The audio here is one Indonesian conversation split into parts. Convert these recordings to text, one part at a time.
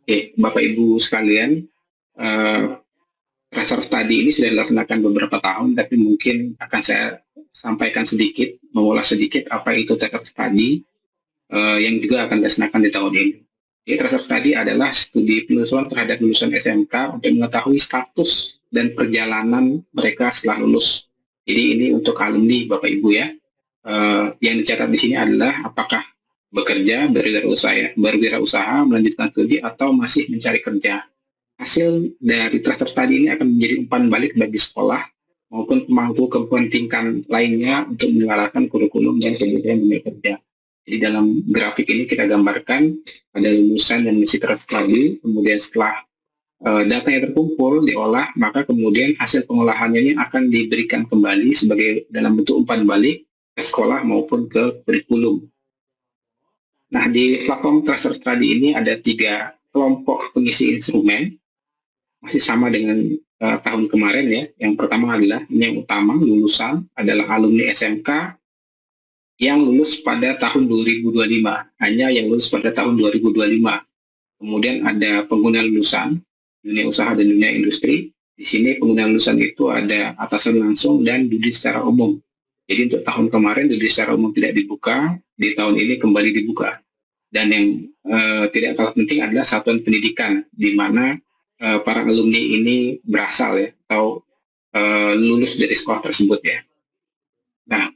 Oke, Bapak Ibu sekalian, eh, Tracer Study ini sudah dilaksanakan beberapa tahun, tapi mungkin akan saya sampaikan sedikit, mengulas sedikit apa itu Tracer Study yang juga akan dilaksanakan di tahun ini. Jadi Tracer Study adalah studi penelusuran terhadap lulusan SMK untuk mengetahui status dan perjalanan mereka setelah lulus. Jadi ini untuk alumni Bapak Ibu ya. Yang dicatat di sini adalah apakah bekerja, berwirausaha, melanjutkan studi, atau masih mencari kerja. Hasil dari Tracer Study ini akan menjadi umpan balik bagi sekolah maupun pemangku kepentingan lainnya untuk menyuarakan kurikulum dan kebutuhan dunia kerja. Jadi dalam grafik ini kita gambarkan ada lulusan dan misi Tracer Study, kemudian setelah data yang terkumpul diolah, maka kemudian hasil pengolahannya ini akan diberikan kembali sebagai dalam bentuk umpan balik ke sekolah maupun ke kurikulum. Nah, di platform Tracer Study ini ada 3 kelompok pengisi instrumen, masih sama dengan tahun kemarin ya. Yang pertama adalah, ini yang utama, lulusan adalah alumni SMK yang lulus pada tahun 2025, hanya yang lulus pada tahun 2025. Kemudian ada pengguna lulusan, dunia usaha dan dunia industri. Di sini pengguna lulusan itu ada atasan langsung dan studi secara umum. Jadi untuk tahun kemarin studi secara umum tidak dibuka, di tahun ini kembali dibuka. Dan yang tidak kalah penting adalah satuan pendidikan, di mana para alumni ini berasal ya, atau lulus dari sekolah tersebut ya. Nah,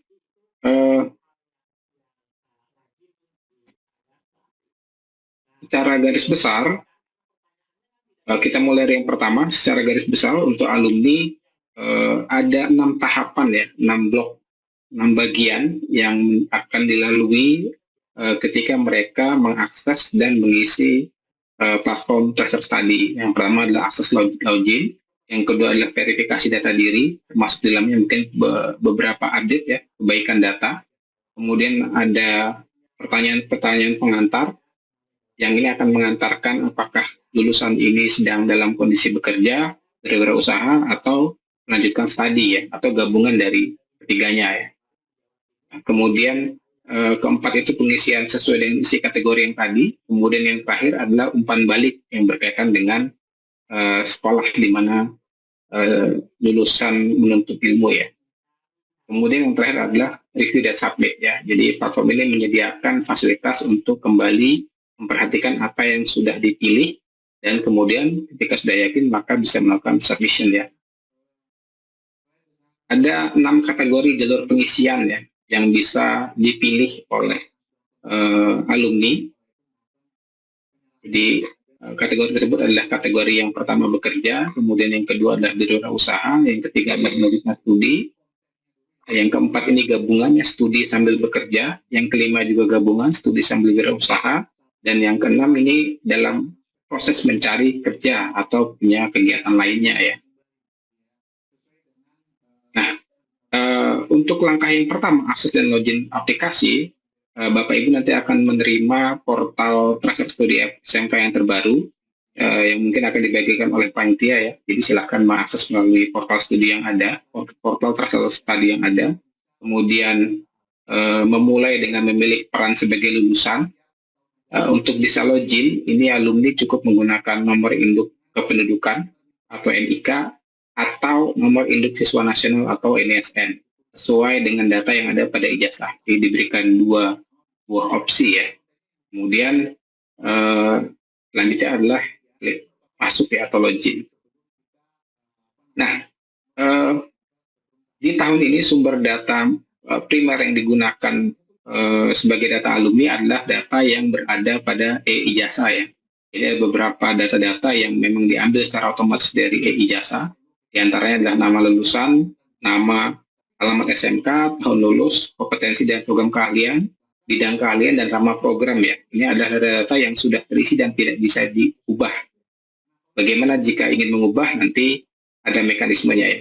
secara garis besar, kita mulai dari yang pertama. Secara garis besar untuk alumni ada 6 tahapan ya, 6 blok, 6 bagian yang akan dilalui ketika mereka mengakses dan mengisi platform Tracer Study. Yang pertama adalah akses login, yang kedua adalah verifikasi data diri, termasuk di dalamnya mungkin beberapa update ya, perbaikan data. Kemudian ada pertanyaan-pertanyaan pengantar, yang ini akan mengantarkan apakah lulusan ini sedang dalam kondisi bekerja, berwirausaha, atau melanjutkan studi ya, atau gabungan dari ketiganya ya. Kemudian keempat itu pengisian sesuai dengan isi kategori yang tadi. Kemudian yang terakhir adalah umpan balik yang berkaitan dengan sekolah di mana lulusan menuntut ilmu ya. Kemudian yang terakhir adalah review dan submit ya. Jadi platform ini menyediakan fasilitas untuk kembali memperhatikan apa yang sudah dipilih, dan kemudian ketika sudah yakin maka bisa melakukan submission ya. Ada 6 kategori jalur pengisian ya yang bisa dipilih oleh alumni. Jadi kategori tersebut adalah kategori yang pertama bekerja, kemudian yang kedua adalah berwirausaha, yang ketiga adalah melanjutkan studi, yang keempat ini gabungannya studi sambil bekerja, yang kelima juga gabungan studi sambil berwirausaha, dan yang keenam ini dalam proses mencari kerja atau punya kegiatan lainnya ya. Nah, untuk langkah yang pertama, akses dan login aplikasi, Bapak Ibu nanti akan menerima portal Tracer Study SMK yang terbaru, yang mungkin akan dibagikan oleh panitia ya. Jadi silahkan mengakses melalui portal studi yang ada, portal Tracer Study yang ada. Kemudian memulai dengan memilih peran sebagai lulusan. Untuk bisa login, ini alumni cukup menggunakan nomor induk kependudukan atau NIK, atau nomor induk siswa nasional atau NISN, sesuai dengan data yang ada pada ijazah. Jadi diberikan dua opsi ya. Kemudian selanjutnya adalah klik masuk ya, atau login. Nah, di tahun ini sumber data primer yang digunakan sebagai data alumni adalah data yang berada pada e-ijazah ya. Jadi ada beberapa data-data yang memang diambil secara otomatis dari e-ijazah. Di antaranya adalah nama lulusan, nama alamat SMK, tahun lulus, kompetensi dan program keahlian, bidang keahlian, dan nama program ya. Ini adalah data-data yang sudah terisi dan tidak bisa diubah. Bagaimana jika ingin mengubah? Nanti ada mekanismenya ya.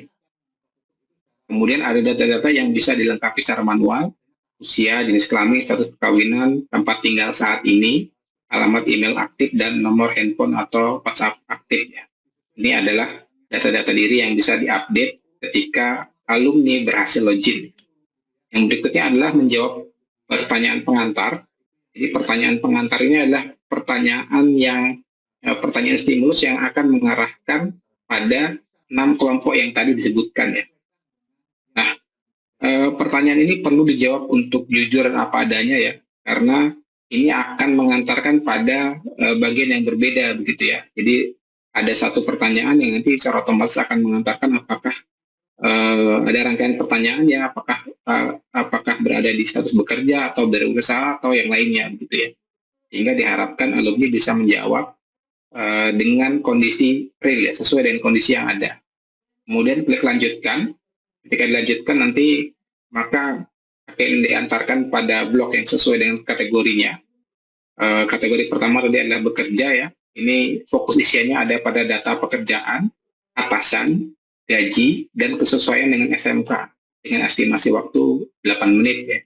Kemudian ada data-data yang bisa dilengkapi secara manual, usia, jenis kelamin, status perkawinan, tempat tinggal saat ini, alamat email aktif, dan nomor handphone atau WhatsApp aktif ya. Ini adalah data-data diri yang bisa diupdate ketika alumni berhasil login. Yang berikutnya adalah menjawab pertanyaan pengantar. Jadi pertanyaan pengantar ini adalah pertanyaan yang pertanyaan stimulus yang akan mengarahkan pada 6 kelompok yang tadi disebutkan ya. Nah, pertanyaan ini perlu dijawab untuk jujur dan apa adanya ya, karena ini akan mengantarkan pada bagian yang berbeda begitu ya. Jadi ada satu pertanyaan yang nanti secara otomatis akan mengantarkan apakah ada rangkaian pertanyaan ya, apakah berada di status bekerja atau berusaha atau yang lainnya begitu ya. Sehingga diharapkan alumni bisa menjawab dengan kondisi real ya, sesuai dengan kondisi yang ada. Kemudian klik lanjutkan. Ketika dilanjutkan nanti maka akan diantarkan pada blok yang sesuai dengan kategorinya. Kategori pertama tadi adalah bekerja ya. Ini fokus isiannya ada pada data pekerjaan, atasan, gaji, dan kesesuaian dengan SMK dengan estimasi waktu 8 menit ya.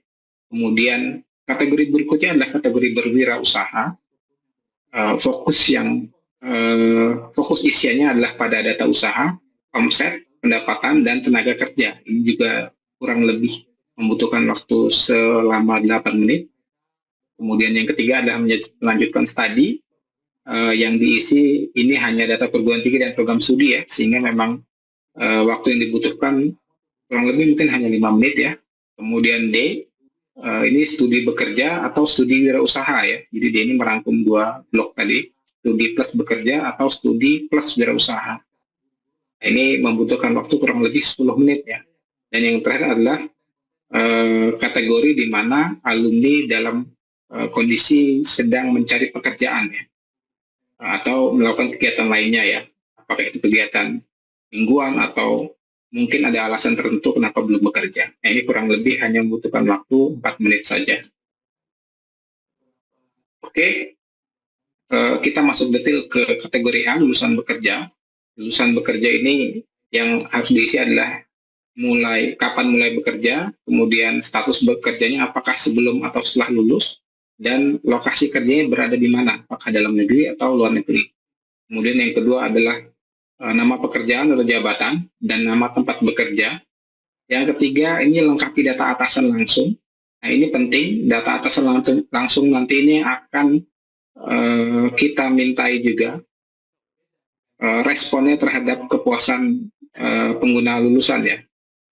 Kemudian kategori berikutnya adalah kategori berwirausaha. Fokus isiannya adalah pada data usaha, omset, pendapatan, dan tenaga kerja. Ini juga kurang lebih membutuhkan waktu selama 8 menit. Kemudian yang ketiga adalah melanjutkan studi, yang diisi ini hanya data perguruan tinggi dan program studi ya, sehingga memang waktu yang dibutuhkan kurang lebih mungkin hanya 5 menit ya. Kemudian D, ini studi bekerja atau studi wirausaha ya. Jadi D ini merangkum 2 blok tadi, studi plus bekerja atau studi plus wirausaha. Ini membutuhkan waktu kurang lebih 10 menit ya. Dan yang terakhir adalah kategori di mana alumni dalam kondisi sedang mencari pekerjaan ya, atau melakukan kegiatan lainnya ya, apakah itu kegiatan mingguan atau mungkin ada alasan tertentu kenapa belum bekerja. Nah, ini kurang lebih hanya membutuhkan waktu 4 menit saja. Oke, kita masuk detail ke kategori A, lulusan bekerja. Lulusan bekerja ini yang harus diisi adalah kapan mulai bekerja, kemudian status bekerjanya apakah sebelum atau setelah lulus, dan lokasi kerjanya berada di mana, apakah dalam negeri atau luar negeri. Kemudian yang kedua adalah nama pekerjaan atau jabatan dan nama tempat bekerja. Yang ketiga ini lengkapi data atasan langsung. Nah ini penting, data atasan langsung nanti ini akan kita mintai juga responnya terhadap kepuasan pengguna lulusan ya.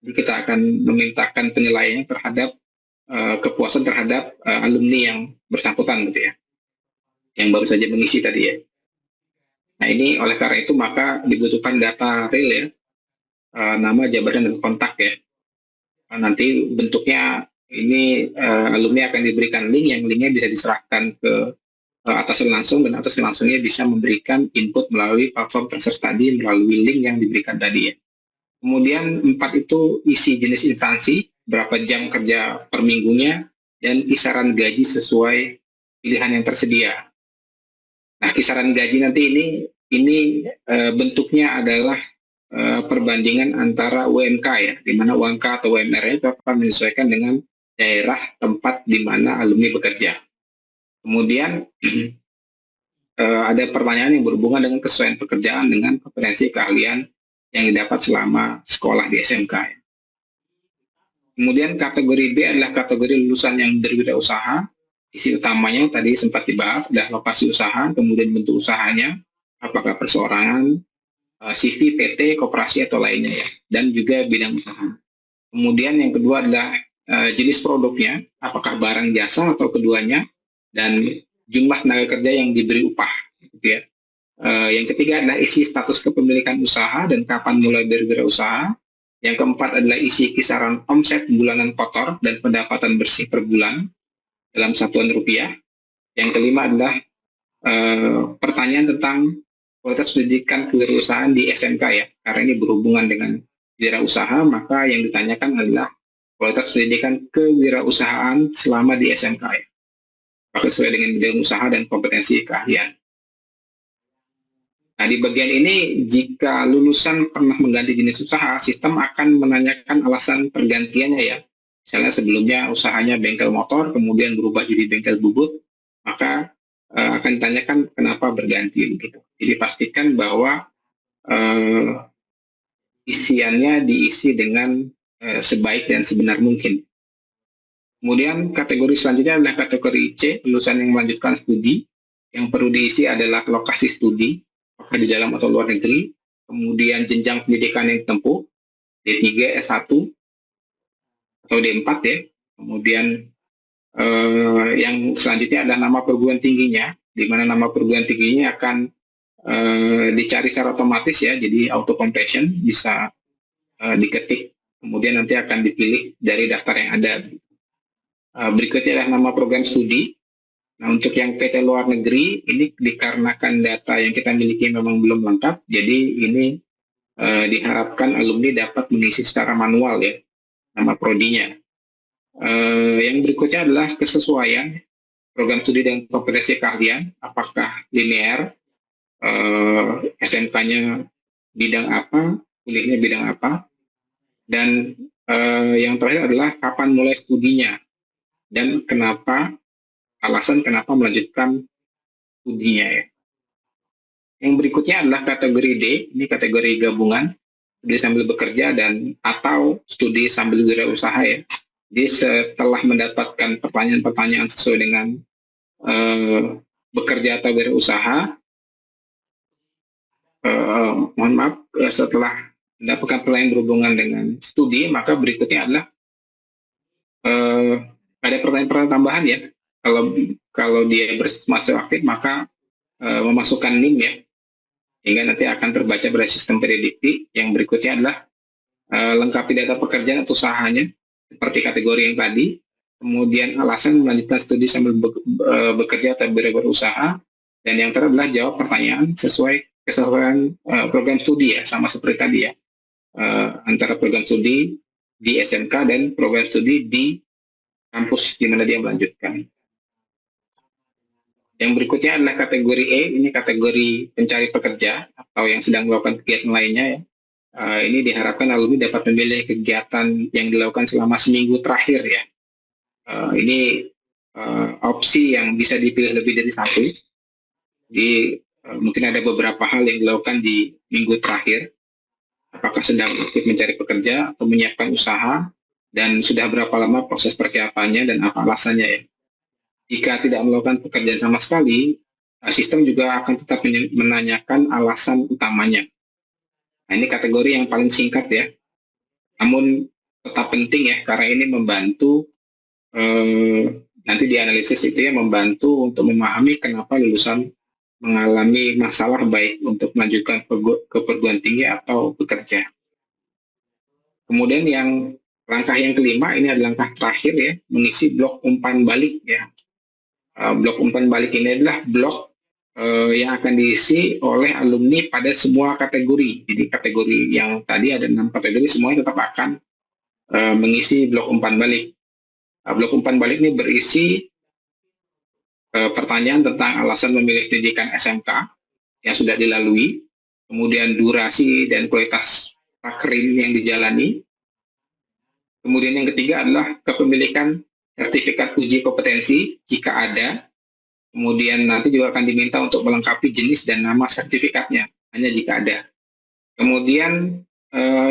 Jadi kita akan memintakan penilaiannya terhadap kepuasan terhadap alumni yang bersangkutan gitu ya, yang baru saja mengisi tadi ya. Nah ini oleh karena itu maka dibutuhkan data real ya, nama, jabatan, dan kontak ya. Nanti bentuknya ini alumni akan diberikan link, yang linknya bisa diserahkan ke atasan langsung, dan atasan langsungnya bisa memberikan input melalui platform Tracer Study melalui link yang diberikan tadi ya. Kemudian 4 itu isi jenis instansi, berapa jam kerja per minggunya, dan kisaran gaji sesuai pilihan yang tersedia. Nah, kisaran gaji nanti ini bentuknya adalah perbandingan antara UMK ya, di mana UMK atau UMR itu akan menyesuaikan dengan daerah tempat di mana alumni bekerja. Kemudian ada pertanyaan yang berhubungan dengan kesesuaian pekerjaan dengan kompetensi keahlian yang didapat selama sekolah di SMK. Kemudian kategori B adalah kategori lulusan yang berwirausaha. Isi utamanya tadi sempat dibahas, adalah lokasi usaha, kemudian bentuk usahanya, apakah perseorangan, CV, PT, koperasi, atau lainnya ya, dan juga bidang usaha. Kemudian yang kedua adalah jenis produknya, apakah barang, jasa, atau keduanya, dan jumlah tenaga kerja yang diberi upah. Gitu ya. Yang ketiga adalah isi status kepemilikan usaha dan kapan mulai berwirausaha. Yang keempat adalah isi kisaran omset bulanan kotor dan pendapatan bersih per bulan dalam satuan rupiah. Yang kelima adalah pertanyaan tentang kualitas pendidikan kewirausahaan di SMK ya, karena ini berhubungan dengan wirausaha, maka yang ditanyakan adalah kualitas pendidikan kewirausahaan selama di SMK ya, sesuai dengan bidang usaha dan kompetensi keahlian. Nah, di bagian ini, jika lulusan pernah mengganti jenis usaha, sistem akan menanyakan alasan pergantiannya ya. Misalnya sebelumnya usahanya bengkel motor, kemudian berubah jadi bengkel bubut, maka akan ditanyakan kenapa berganti gitu. Jadi pastikan bahwa isiannya diisi dengan sebaik dan sebenar mungkin. Kemudian kategori selanjutnya adalah kategori C, lulusan yang melanjutkan studi. yang perlu diisi adalah lokasi studi, apakah di dalam atau luar negeri, kemudian jenjang pendidikan yang ditempuh, D3, S1, atau D4 ya, kemudian yang selanjutnya adalah nama perguruan tingginya, di mana nama perguruan tingginya akan dicari secara otomatis ya, jadi auto completion, bisa diketik, kemudian nanti akan dipilih dari daftar yang ada. Berikutnya adalah nama program studi. Nah, untuk yang PT luar negeri, ini dikarenakan data yang kita miliki memang belum lengkap, jadi ini diharapkan alumni dapat mengisi secara manual ya, nama prodinya. Yang berikutnya adalah kesesuaian program studi dan kompetensi keahlian, apakah linear, SMK-nya bidang apa, kuliahnya bidang apa, dan yang terakhir adalah kapan mulai studinya, dan alasan kenapa melanjutkan studinya ya. Yang berikutnya adalah kategori D, ini kategori gabungan, studi sambil bekerja dan atau studi sambil wirausaha ya. Jadi setelah mendapatkan pertanyaan-pertanyaan sesuai dengan bekerja atau wirausaha, mohon maaf, setelah mendapatkan pertanyaan berhubungan dengan studi, maka berikutnya adalah ada pertanyaan-pertanyaan tambahan ya. Kalau dia masuk aktif, maka memasukkan NIM ya, hingga nanti akan terbaca pada sistem prediktif. Yang berikutnya adalah lengkapi data pekerjaan atau usahanya, seperti kategori yang tadi, kemudian alasan melanjutkan studi sambil bekerja atau berusaha, dan yang terakhir adalah jawab pertanyaan sesuai keseluruhan program studi ya, sama seperti tadi ya, antara program studi di SMK dan program studi di kampus di mana dia melanjutkan. Yang berikutnya adalah kategori E, ini kategori pencari pekerja atau yang sedang melakukan kegiatan lainnya ya. Ini diharapkan alumni dapat memilih kegiatan yang dilakukan selama seminggu terakhir ya. Ini opsi yang bisa dipilih lebih dari satu. Jadi mungkin ada beberapa hal yang dilakukan di minggu terakhir. Apakah sedang aktif mencari pekerja atau menyiapkan usaha, dan sudah berapa lama proses persiapannya dan apa alasannya ya. Jika tidak melakukan pekerjaan sama sekali, sistem juga akan tetap menanyakan alasan utamanya. Nah, ini kategori yang paling singkat ya, namun tetap penting ya, karena ini membantu nanti di analisis itu ya, membantu untuk memahami kenapa lulusan mengalami masalah baik untuk melanjutkan ke perguruan tinggi atau bekerja. Kemudian langkah yang kelima, ini adalah langkah terakhir ya, mengisi blok umpan balik ya. Blok umpan balik ini adalah blok yang akan diisi oleh alumni pada semua kategori. Jadi kategori yang tadi ada 6 kategori, semuanya tetap akan mengisi blok umpan balik. Blok umpan balik ini berisi pertanyaan tentang alasan memilih pendidikan SMK yang sudah dilalui, kemudian durasi dan kualitas takrim yang dijalani. Kemudian yang ketiga adalah kepemilikan sertifikat uji kompetensi jika ada. Kemudian nanti juga akan diminta untuk melengkapi jenis dan nama sertifikatnya, hanya jika ada. Kemudian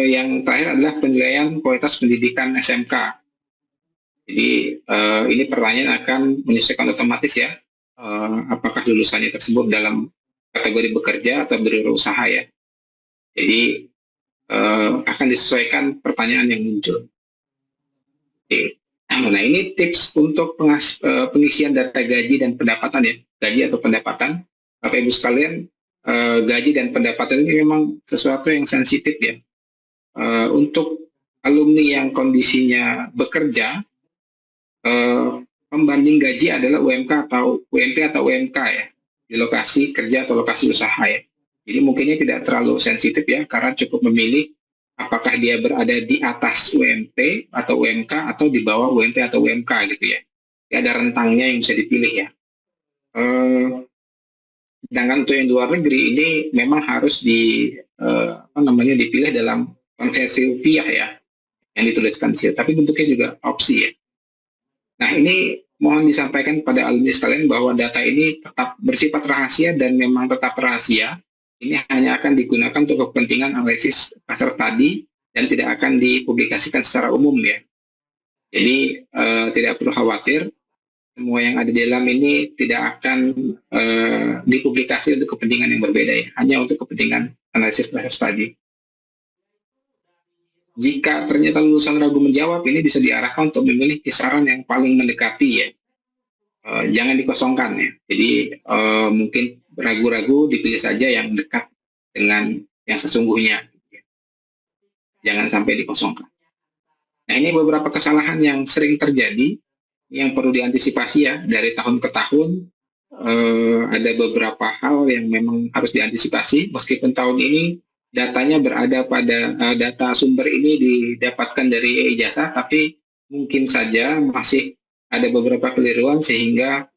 yang terakhir adalah penilaian kualitas pendidikan SMK. Jadi ini pertanyaan akan menyesuaikan otomatis ya, apakah lulusannya tersebut dalam kategori bekerja atau berwirausaha ya. Jadi akan disesuaikan pertanyaan yang muncul. Oke. Nah, ini tips untuk pengisian data gaji dan pendapatan ya, gaji atau pendapatan. Bapak Ibu sekalian, gaji dan pendapatan ini memang sesuatu yang sensitif ya. Untuk alumni yang kondisinya bekerja, pembanding gaji adalah UMK atau UMP atau UMK ya, di lokasi kerja atau lokasi usaha ya. Jadi mungkinnya tidak terlalu sensitif ya, karena cukup memilih apakah dia berada di atas UMP atau UMK atau di bawah UMP atau UMK gitu ya. Jadi ada rentangnya yang bisa dipilih ya. Sedangkan untuk yang luar negeri ini memang harus dipilih dalam konversi rupiah ya, yang dituliskan di sini. Tapi bentuknya juga opsi ya. Nah, ini mohon disampaikan kepada alumni sekalian bahwa data ini tetap bersifat rahasia dan memang tetap rahasia. Ini hanya akan digunakan untuk kepentingan analisis pasar tadi dan tidak akan dipublikasikan secara umum ya. Jadi tidak perlu khawatir. semua yang ada di dalam ini tidak akan dipublikasi untuk kepentingan yang berbeda ya, hanya untuk kepentingan analisis tracer study. Jika ternyata lulusan ragu menjawab, ini bisa diarahkan untuk memilih kisaran yang paling mendekati ya. Jangan dikosongkan ya. Jadi mungkin ragu-ragu dipilih saja yang dekat dengan yang sesungguhnya. Jangan sampai dikosongkan. Nah, ini beberapa kesalahan yang sering terjadi yang perlu diantisipasi ya dari tahun ke tahun. Ada beberapa hal yang memang harus diantisipasi meskipun tahun ini datanya berada pada data sumber ini didapatkan dari ijazah, tapi mungkin saja masih ada beberapa keliruan sehingga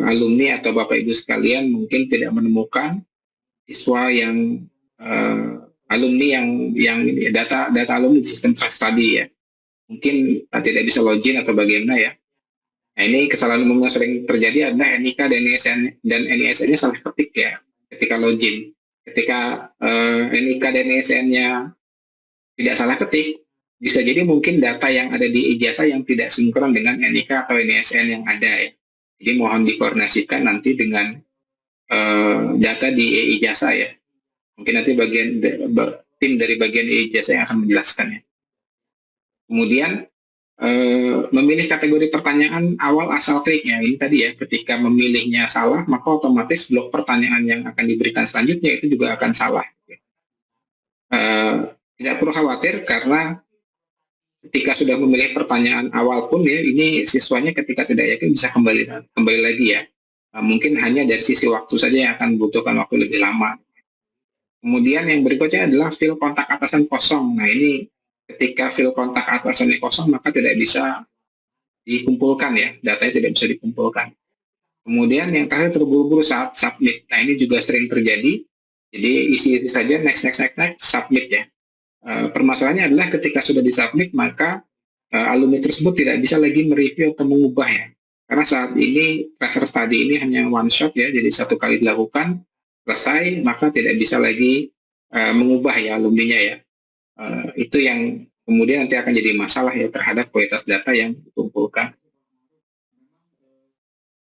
alumni atau Bapak Ibu sekalian mungkin tidak menemukan siswa yang alumni yang data alumni di sistem trust study ya. Mungkin tidak bisa login atau bagaimana ya. Nah, ini kesalahan umum yang sering terjadi adalah NIK dan NISN-nya salah ketik ya ketika login. Ketika NIK dan NISN-nya tidak salah ketik, bisa jadi mungkin data yang ada di ijazah yang tidak sinkron dengan NIK atau NISN yang ada ya. Jadi mohon dikoordinasikan nanti dengan data di ijazah ya. Mungkin nanti tim dari bagian ijazah yang akan menjelaskannya. Kemudian memilih kategori pertanyaan awal asal kliknya. Ini tadi ya, ketika memilihnya salah, maka otomatis blok pertanyaan yang akan diberikan selanjutnya itu juga akan salah. Tidak perlu khawatir karena ketika sudah memilih pertanyaan awal pun ya, ini siswanya ketika tidak yakin bisa kembali lagi ya. Mungkin hanya dari sisi waktu saja yang akan membutuhkan waktu lebih lama. Kemudian yang berikutnya adalah field kontak atasan kosong. Nah, ini ketika field kontak atasannya kosong, maka tidak bisa dikumpulkan ya, datanya tidak bisa dikumpulkan. Kemudian yang terakhir terburu-buru saat submit. Nah, ini juga sering terjadi. Jadi isi saja next, submit ya. Permasalahannya adalah ketika sudah disubmit, maka alumni tersebut tidak bisa lagi mereview atau mengubah ya. Karena saat ini tracer study ini hanya one shot ya, jadi satu kali dilakukan, selesai, maka tidak bisa lagi mengubah ya alumninya ya. Itu yang kemudian nanti akan jadi masalah ya terhadap kualitas data yang dikumpulkan.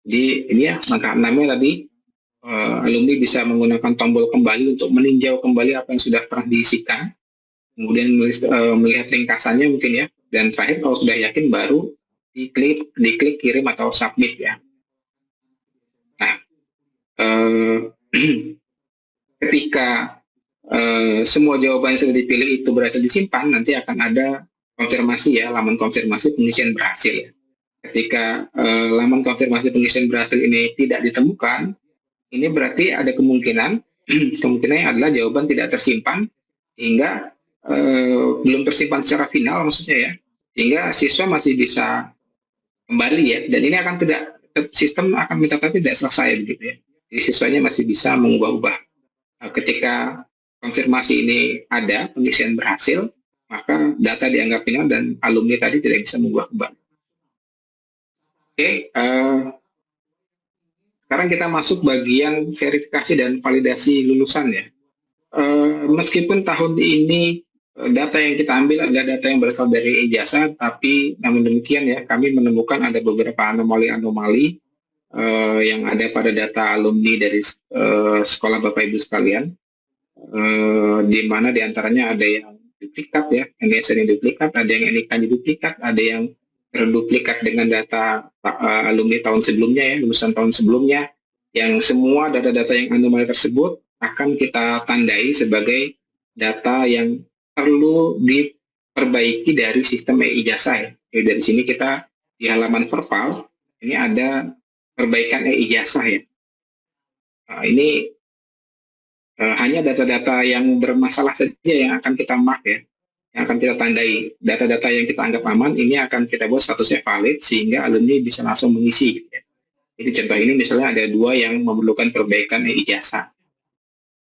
Jadi ini ya langkah 6-nya tadi, alumni bisa menggunakan tombol kembali untuk meninjau kembali apa yang sudah pernah diisikan, kemudian melihat ringkasannya mungkin ya, dan terakhir kalau sudah yakin baru diklik kirim atau submit ya. Nah, ketika semua jawaban yang sudah dipilih itu berhasil disimpan, nanti akan ada konfirmasi ya, laman konfirmasi pengisian berhasil ya. Ketika laman konfirmasi pengisian berhasil ini tidak ditemukan, ini berarti ada kemungkinannya adalah jawaban tidak tersimpan hingga belum tersimpan secara final maksudnya ya, sehingga siswa masih bisa kembali ya, dan ini akan sistem akan mencatat tidak selesai begitu ya. Jadi siswanya masih bisa mengubah-ubah. Ketika konfirmasi ini ada, pengisian berhasil, maka data dianggap final dan alumni tadi tidak bisa mengubah-ubah. Oke, sekarang kita masuk bagian verifikasi dan validasi lulusan ya. Meskipun tahun ini data yang kita ambil adalah data yang berasal dari ijazah, tapi namun demikian ya, kami menemukan ada beberapa anomali-anomali yang ada pada data alumni dari sekolah Bapak Ibu sekalian, di mana diantaranya ada yang duplikat ya, NISN yang duplikat, ada yang NIK duplikat, ada yang terduplikat dengan data alumni tahun sebelumnya ya, lulusan tahun sebelumnya, yang semua data-data yang anomali tersebut akan kita tandai sebagai data yang perlu diperbaiki dari sistem e-ijazah ya. Jadi dari sini kita di halaman verval ini ada perbaikan e-ijazah ya. Nah, ini hanya data-data yang bermasalah saja yang akan kita mark ya, yang akan kita tandai. Data-data yang kita anggap aman ini akan kita buat statusnya valid sehingga alumni bisa langsung mengisi ya. Jadi contoh ini misalnya ada 2 yang memerlukan perbaikan e-ijazah.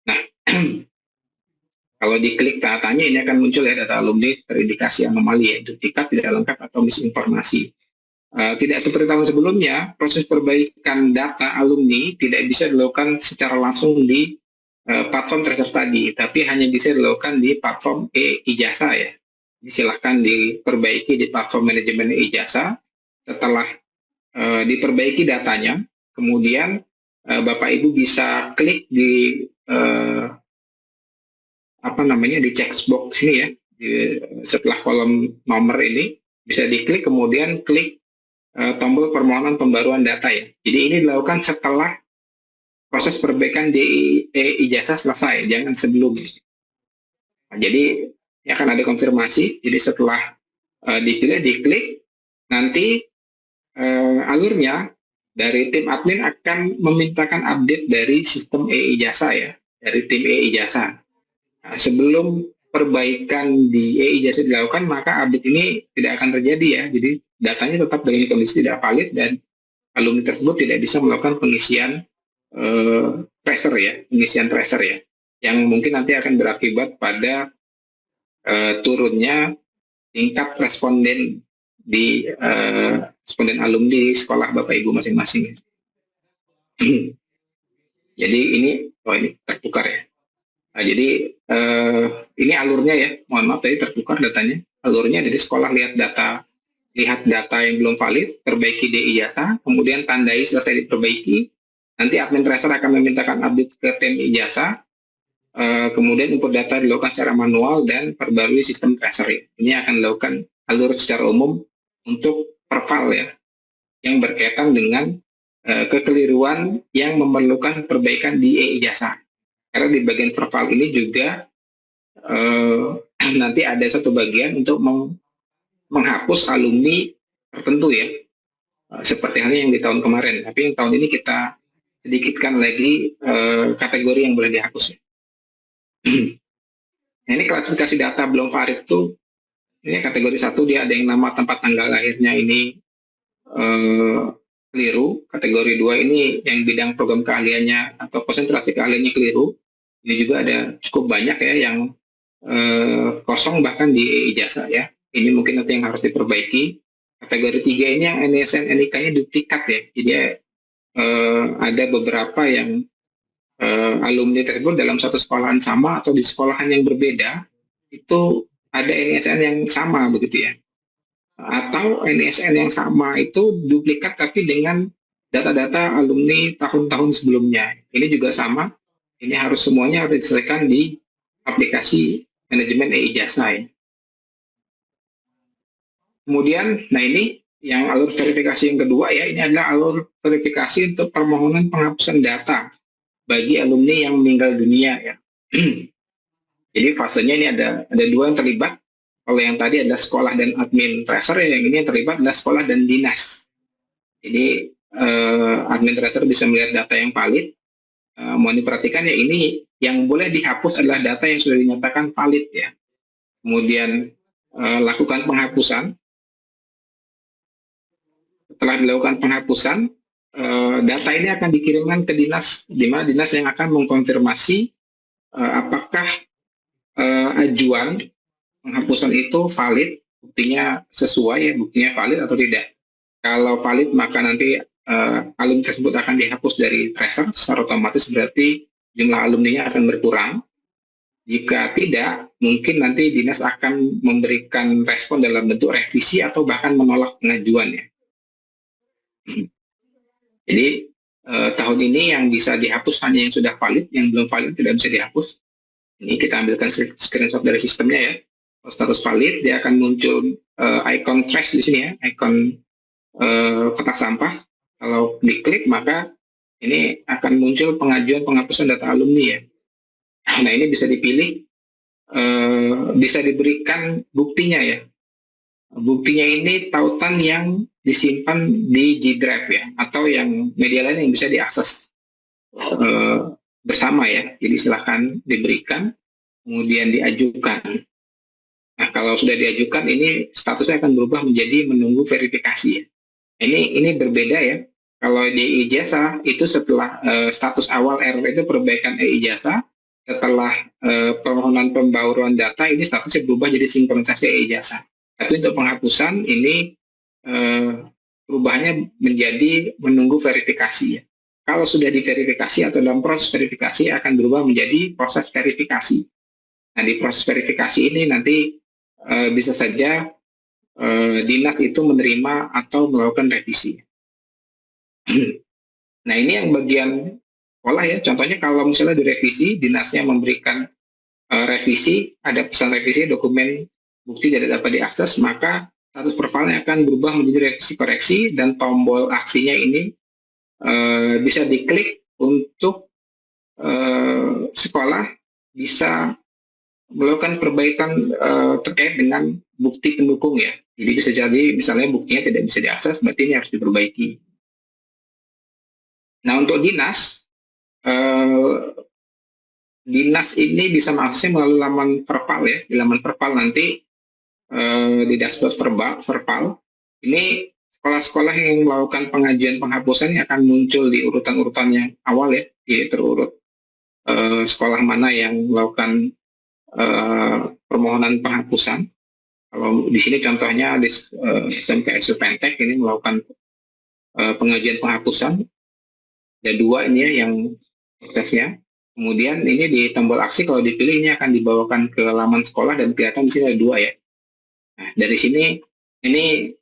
Nah, kalau diklik datanya ini akan muncul ya data alumni terindikasi anomali ya, duplikat, tidak lengkap atau misinformasi. Tidak seperti tahun sebelumnya, proses perbaikan data alumni tidak bisa dilakukan secara langsung di platform tracer tadi, tapi hanya bisa dilakukan di platform e-ijazah ya. Silahkan diperbaiki di platform manajemen e-ijazah. Setelah diperbaiki datanya, kemudian Bapak Ibu bisa klik di di checkbox ini ya, setelah kolom nomor ini bisa diklik, kemudian klik tombol permohonan pembaruan data ya. Jadi ini dilakukan setelah proses perbaikan ijazah selesai, jangan sebelum. Nah, jadi ini akan ada konfirmasi. Jadi setelah dipilih, diklik, nanti alurnya dari tim admin akan memintakan update dari sistem e-ijazah ya, dari tim e-ijazah. Nah, sebelum perbaikan di e-ijazah dilakukan, maka update ini tidak akan terjadi ya. Jadi datanya tetap dalam kondisi tidak valid dan alumni tersebut tidak bisa melakukan pengisian tracer ya, yang mungkin nanti akan berakibat pada turunnya tingkat responden di responden alumni sekolah Bapak Ibu masing-masing. Jadi ini tertukar ya. Nah, jadi ini alurnya ya, mohon maaf tadi tertukar datanya. Alurnya dari sekolah lihat data yang belum valid, perbaiki di ijazah, kemudian tandai selesai diperbaiki. Nanti admin tracer akan memintakan update ke tim ijazah, kemudian input data dilakukan secara manual dan perbarui sistem tracer ya. Ini akan dilakukan alur secara umum untuk perval ya, yang berkaitan dengan kekeliruan yang memerlukan perbaikan di e-ijazah. Karena di bagian perval ini juga nanti ada satu bagian untuk menghapus alumni tertentu ya, seperti halnya yang di tahun kemarin. Tapi yang tahun ini kita sedikitkan lagi kategori yang boleh dihapus ya. Nah, ini klasifikasi data belum valid itu, ini kategori 1 dia ada yang nama tempat tanggal lahirnya ini keliru. Kategori 2 ini yang bidang program keahliannya atau konsentrasi keahliannya keliru. Ini juga ada cukup banyak ya yang kosong bahkan di ijazah ya. Ini mungkin nanti yang harus diperbaiki. Kategori 3 ini yang NISN NIK-nya duplikat ya. Jadi ada beberapa yang alumni tersebut dalam satu sekolahan sama atau di sekolahan yang berbeda itu ada NISN yang sama begitu ya. Atau NISN yang sama itu duplikat tapi dengan data-data alumni tahun-tahun sebelumnya. Ini juga sama. Ini harus semuanya harus diselesaikan di aplikasi manajemen e-ijazah ya. Kemudian, nah ini yang alur verifikasi yang kedua ya, ini adalah alur verifikasi untuk permohonan penghapusan data bagi alumni yang meninggal dunia ya. Jadi fasenya ini ada dua yang terlibat. Kalau yang tadi adalah sekolah dan admin tracer, yang ini yang terlibat adalah sekolah dan dinas. Jadi admin tracer bisa melihat data yang valid. Mohon diperhatikan ya, ini yang boleh dihapus adalah data yang sudah dinyatakan valid ya. Kemudian lakukan penghapusan. Setelah dilakukan penghapusan, data ini akan dikirimkan ke dinas, di mana dinas yang akan mengkonfirmasi apakah ajuan penghapusan itu valid, buktinya sesuai ya, buktinya valid atau tidak. Kalau valid maka nanti alumni tersebut akan dihapus dari tracer, secara otomatis berarti jumlah alumninya akan berkurang. Jika tidak, mungkin nanti dinas akan memberikan respon dalam bentuk revisi atau bahkan menolak pengajuannya. Jadi tahun ini yang bisa dihapus hanya yang sudah valid, yang belum valid tidak bisa dihapus. Ini kita ambilkan screenshot dari sistemnya ya. Kalau status valid, dia akan muncul icon trash di sini ya, icon kotak sampah. Kalau diklik maka ini akan muncul pengajuan penghapusan data alumni ya. Nah ini bisa dipilih, bisa diberikan buktinya ya. Buktinya ini tautan yang disimpan di G Drive ya, atau yang media lain yang bisa diakses bersama ya. Jadi silahkan diberikan, kemudian diajukan. Nah kalau sudah diajukan ini statusnya akan berubah menjadi menunggu verifikasi ya. Ini berbeda ya. Kalau di ijazah itu setelah status awal error itu perbaikan e-ijazah, setelah permohonan pembauran data ini statusnya berubah jadi sinkronisasi e-ijazah. Tapi untuk penghapusan ini perubahannya menjadi menunggu verifikasi ya. Kalau sudah diverifikasi atau dalam proses verifikasi akan berubah menjadi proses verifikasi. Nah di proses verifikasi ini nanti bisa saja dinas itu menerima atau melakukan revisi. Nah, ini yang bagian sekolah ya. Contohnya kalau misalnya direvisi, dinasnya memberikan revisi, ada pesan revisi, dokumen bukti tidak dapat diakses, maka status profilnya akan berubah menjadi revisi koreksi, dan tombol aksinya ini bisa diklik untuk sekolah bisa melakukan perbaikan terkait dengan bukti pendukung ya. Jadi bisa jadi misalnya buktinya tidak bisa diakses, berarti ini harus diperbaiki. Nah, untuk dinas, eh, dinas ini bisa mengaksesnya melalui laman Verpal ya. Di laman Verpal nanti di dashboard Verpal ini sekolah-sekolah yang melakukan pengajuan penghapusan yang akan muncul di urutan-urutan yang awal ya, di terurut sekolah mana yang melakukan permohonan penghapusan. Kalau di sini contohnya di SMK Supentek ini melakukan pengajuan penghapusan. Ada dua ini ya yang prosesnya. Kemudian ini di tombol aksi kalau dipilih ini akan dibawakan ke laman sekolah dan kelihatan di sini ada dua ya. Nah, dari sini ini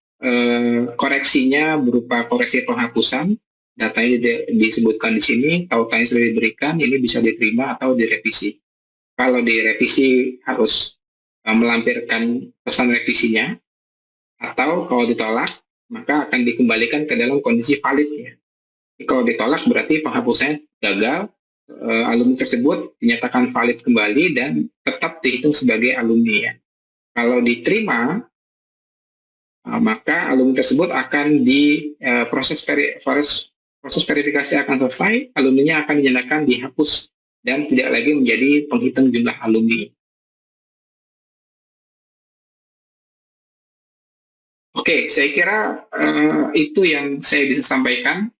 koreksinya berupa koreksi penghapusan, datanya disebutkan di sini, tautannya sudah diberikan, ini bisa diterima atau direvisi. Kalau direvisi harus melampirkan pesan revisinya, atau kalau ditolak maka akan dikembalikan ke dalam kondisi valid ya. Jadi kalau ditolak berarti penghapusannya gagal, alumni tersebut dinyatakan valid kembali dan tetap dihitung sebagai alumni ya. Kalau diterima, maka alumni tersebut akan di proses verifikasi akan selesai, alumninya akan dinyatakan dihapus dan tidak lagi menjadi penghitung jumlah alumni. Oke, saya kira itu yang saya bisa sampaikan.